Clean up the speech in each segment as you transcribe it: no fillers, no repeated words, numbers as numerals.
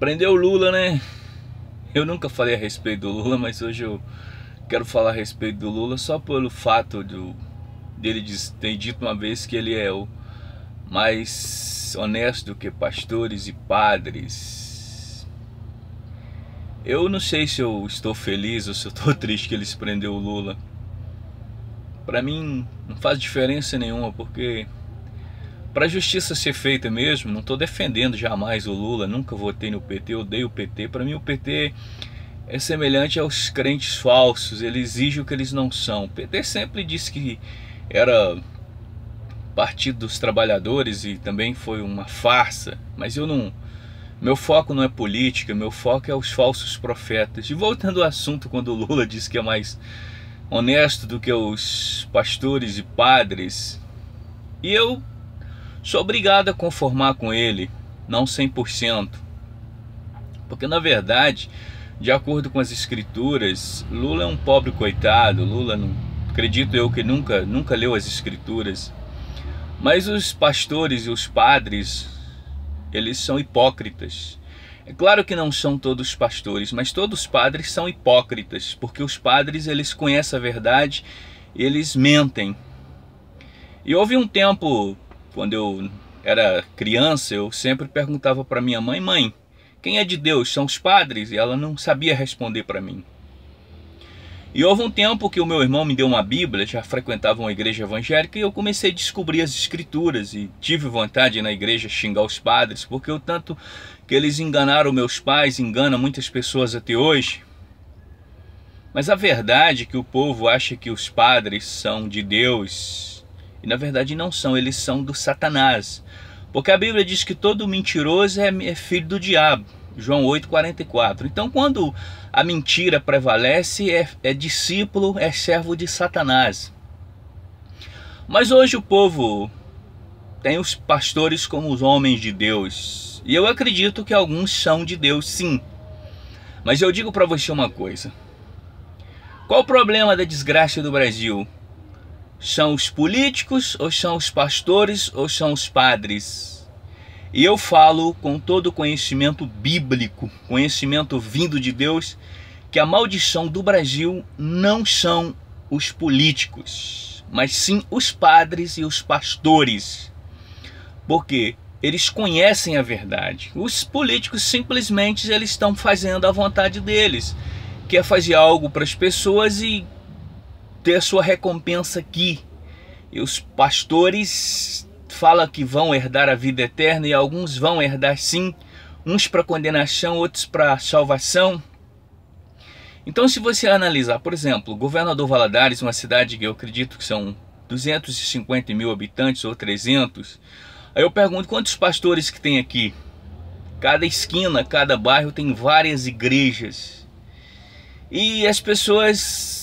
Prendeu o Lula, né? Eu nunca falei a respeito do Lula, mas hoje eu quero falar a respeito do Lula só pelo fato dele ter dito uma vez que ele é o mais honesto do que pastores e padres. Eu não sei se eu estou feliz ou se eu estou triste que eles prenderam o Lula. Para mim não faz diferença nenhuma, porque para a justiça ser feita mesmo, não estou defendendo jamais o Lula, nunca votei no PT, odeio o PT. Para mim o PT é semelhante aos crentes falsos, ele exige o que eles não são. O PT sempre disse que era Partido dos Trabalhadores e também foi uma farsa, mas eu não... Meu foco não é política, meu foco é os falsos profetas. E voltando ao assunto, quando o Lula disse que é mais honesto do que os pastores e padres, e eu sou obrigado a conformar com ele, não 100%, porque na verdade, de acordo com as escrituras, Lula é um pobre coitado. Lula, não acredito eu, que nunca leu as escrituras, mas os pastores e os padres, eles são hipócritas. É claro que não são todos pastores, mas todos os padres são hipócritas, porque os padres, eles conhecem a verdade, eles mentem. E houve um tempo, quando eu era criança, eu sempre perguntava para minha mãe: mãe, quem é de Deus? São os padres? E ela não sabia responder para mim. E houve um tempo que o meu irmão me deu uma Bíblia, já frequentava uma igreja evangélica, e eu comecei a descobrir as escrituras, e tive vontade de ir na igreja xingar os padres, porque o tanto que eles enganaram meus pais, enganam muitas pessoas até hoje. Mas a verdade é que o povo acha que os padres são de Deus, e na verdade não são, eles são do Satanás. Porque a Bíblia diz que todo mentiroso é filho do diabo, João 8,44. Então quando a mentira prevalece, é discípulo, é servo de Satanás. Mas hoje o povo tem os pastores como os homens de Deus, e eu acredito que alguns são de Deus, sim. Mas eu digo para você uma coisa: qual o problema da desgraça do Brasil? São os políticos, ou são os pastores, ou são os padres? E eu falo com todo o conhecimento bíblico, conhecimento vindo de Deus, que a maldição do Brasil não são os políticos, mas sim os padres e os pastores. Porque eles conhecem a verdade. Os políticos simplesmente eles estão fazendo a vontade deles, que é fazer algo para as pessoas e ter a sua recompensa aqui. E os pastores falam que vão herdar a vida eterna, e alguns vão herdar sim, uns para condenação, outros para salvação. Então se você analisar, por exemplo, Governador Valadares, uma cidade que eu acredito que são 250 mil habitantes ou 300, aí eu pergunto, quantos pastores que tem aqui? Cada esquina, cada bairro tem várias igrejas, e as pessoas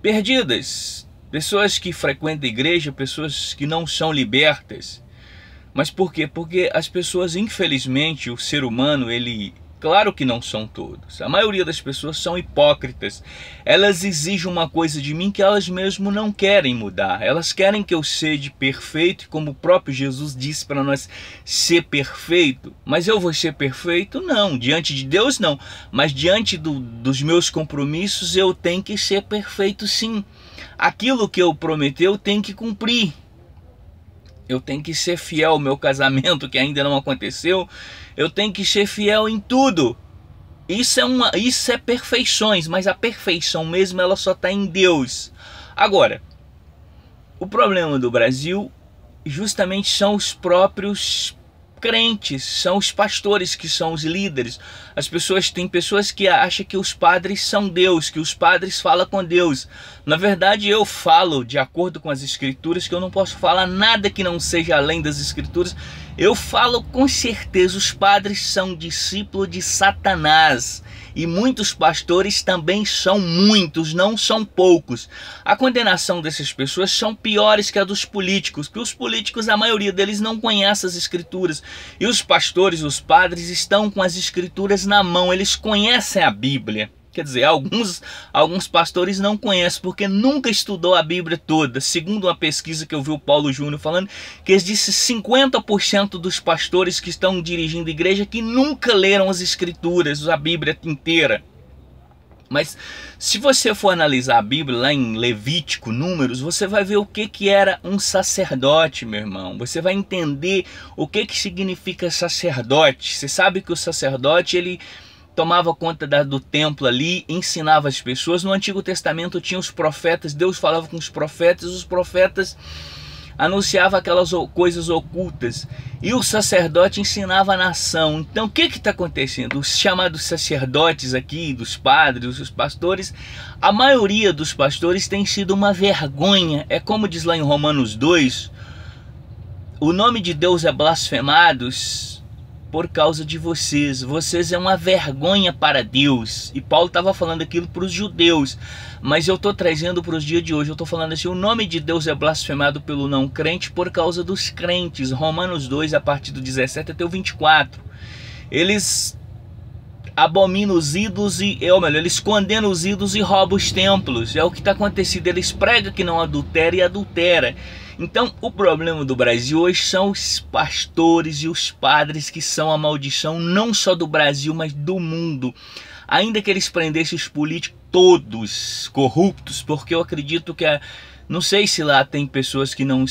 perdidas, pessoas que frequentam a igreja, pessoas que não são libertas. Mas por quê? Porque as pessoas, infelizmente, o ser humano, claro que não são todos, a maioria das pessoas são hipócritas. Elas exigem uma coisa de mim que elas mesmo não querem mudar. Elas querem que eu seja perfeito, como o próprio Jesus disse para nós ser perfeito. Mas eu vou ser perfeito? Não, diante de Deus não, mas diante dos meus compromissos eu tenho que ser perfeito, sim. Aquilo que eu prometi eu tenho que cumprir. Eu tenho que ser fiel ao meu casamento, que ainda não aconteceu. Eu tenho que ser fiel em tudo. Isso é perfeições, mas a perfeição mesmo ela só está em Deus. Agora, o problema do Brasil justamente são os próprios crentes, são os pastores que são os líderes. Tem pessoas que acham que os padres são Deus, que os padres falam com Deus. Na verdade eu falo de acordo com as escrituras, que eu não posso falar nada que não seja além das escrituras. Eu falo com certeza, os padres são discípulos de Satanás. E muitos pastores também são muitos, não são poucos. A condenação dessas pessoas são piores que a dos políticos, porque os políticos, a maioria deles não conhece as escrituras. E os pastores, os padres, estão com as escrituras na mão, eles conhecem a Bíblia. Quer dizer, alguns pastores não conhecem porque nunca estudou a Bíblia toda. Segundo uma pesquisa que eu vi o Paulo Júnior falando, que eles disse 50% dos pastores que estão dirigindo igreja que nunca leram as escrituras, a Bíblia inteira. Mas se você for analisar a Bíblia lá em Levítico, Números, você vai ver o que era um sacerdote, meu irmão. Você vai entender o que significa sacerdote. Você sabe que o sacerdote, ele tomava conta do templo ali, ensinava as pessoas. No Antigo Testamento tinha os profetas, Deus falava com os profetas anunciavam aquelas coisas ocultas, e o sacerdote ensinava a nação. Então o que está acontecendo? Os chamados sacerdotes aqui, dos padres, os pastores, a maioria dos pastores tem sido uma vergonha. É como diz lá em Romanos 2, o nome de Deus é blasfemado por causa de vocês. Vocês é uma vergonha para Deus. E Paulo estava falando aquilo para os judeus, mas eu estou trazendo para os dias de hoje. Eu estou falando assim: o nome de Deus é blasfemado pelo não crente por causa dos crentes. Romanos 2, a partir do 17 até o 24. Eles abominam os ídolos eles condenam os ídolos e roubam os templos. É o que está acontecendo. Eles pregam que não adultera e adultera. Então o problema do Brasil hoje são os pastores e os padres que são a maldição não só do Brasil, mas do mundo. Ainda que eles prendessem os políticos todos corruptos, porque eu acredito que não sei se lá tem pessoas que não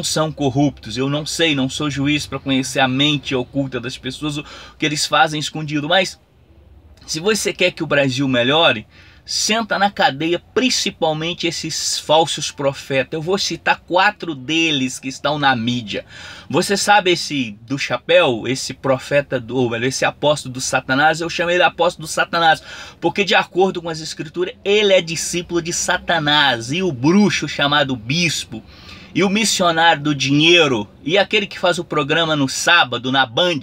são corruptos. Eu não sei, não sou juiz para conhecer a mente oculta das pessoas, o que eles fazem escondido. Mas se você quer que o Brasil melhore, senta na cadeia principalmente esses falsos profetas. Eu vou citar 4 deles que estão na mídia. Você sabe esse do chapéu, esse profeta, esse apóstolo do Satanás? Eu chamo ele apóstolo do Satanás porque, de acordo com as escrituras, ele é discípulo de Satanás. E o bruxo chamado bispo, e o missionário do dinheiro, e aquele que faz o programa no sábado na Band,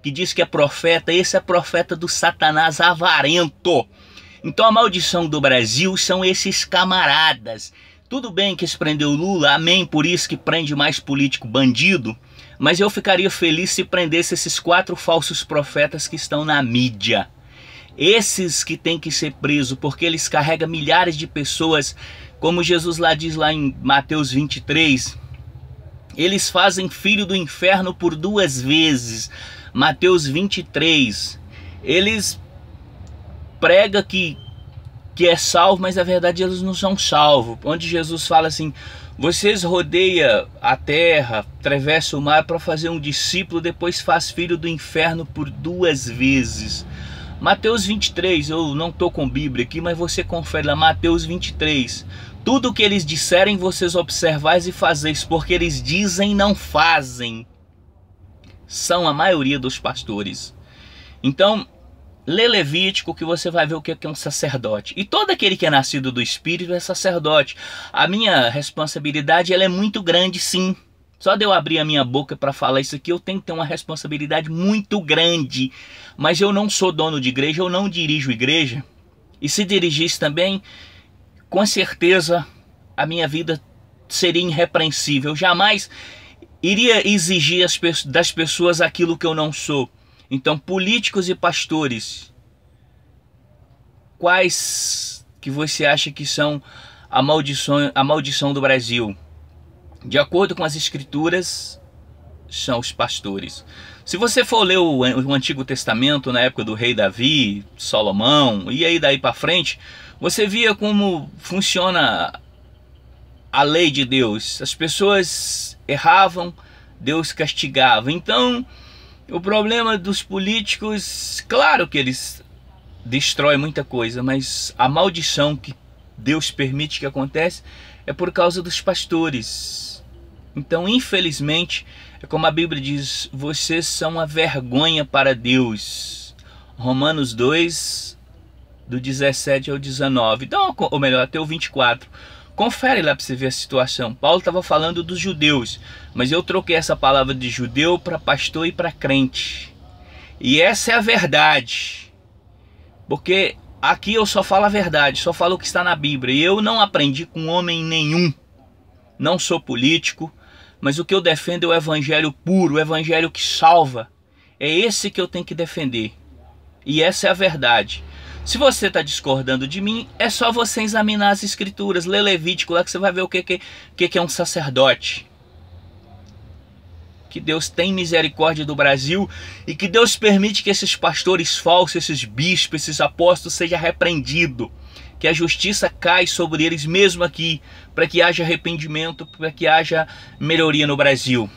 que diz que é profeta, esse é profeta do Satanás avarento. Então a maldição do Brasil são esses camaradas. Tudo bem que se prendeu Lula, amém, por isso que prende mais político bandido, mas eu ficaria feliz se prendesse esses 4 falsos profetas que estão na mídia. Esses que têm que ser presos, porque eles carregam milhares de pessoas, como Jesus lá diz lá em Mateus 23, eles fazem filho do inferno por 2 vezes. Mateus 23, eles prega que é salvo, mas na verdade eles não são salvos. Onde Jesus fala assim: vocês rodeiam a terra, atravessam o mar para fazer um discípulo, depois faz filho do inferno por 2 vezes. Mateus 23, eu não estou com Bíblia aqui, mas você confere lá, Mateus 23. Tudo o que eles disserem, vocês observais e fazeis, porque eles dizem e não fazem. São a maioria dos pastores. Então, lê Levítico que você vai ver o que é um sacerdote. E todo aquele que é nascido do Espírito é sacerdote. A minha responsabilidade, ela é muito grande, sim. Só de eu abrir a minha boca para falar isso aqui, eu tenho que ter uma responsabilidade muito grande. Mas eu não sou dono de igreja, eu não dirijo igreja. E se dirigisse também, com certeza a minha vida seria irrepreensível. Eu jamais iria exigir das pessoas aquilo que eu não sou. Então, políticos e pastores, quais que você acha que são a maldição do Brasil? De acordo com as escrituras, são os pastores. Se você for ler o Antigo Testamento, na época do rei Davi, Salomão, e aí daí para frente, você via como funciona a lei de Deus. As pessoas erravam, Deus castigava. Então, o problema dos políticos, claro que eles destroem muita coisa, mas a maldição que Deus permite que aconteça é por causa dos pastores. Então, infelizmente, é como a Bíblia diz: vocês são uma vergonha para Deus. Romanos 2, do 17 ao 19, então, ou melhor, até o 24. Confere lá para você ver a situação. Paulo estava falando dos judeus, mas eu troquei essa palavra de judeu para pastor e para crente. E essa é a verdade. Porque aqui eu só falo a verdade, só falo o que está na Bíblia. E eu não aprendi com homem nenhum. Não sou político, mas o que eu defendo é o evangelho puro, o evangelho que salva. É esse que eu tenho que defender. E essa é a verdade. Se você está discordando de mim, é só você examinar as escrituras, ler Levítico lá que você vai ver o que é um sacerdote. Que Deus tem misericórdia do Brasil e que Deus permite que esses pastores falsos, esses bispos, esses apóstolos sejam repreendidos. Que a justiça cai sobre eles mesmo aqui, para que haja arrependimento, para que haja melhoria no Brasil.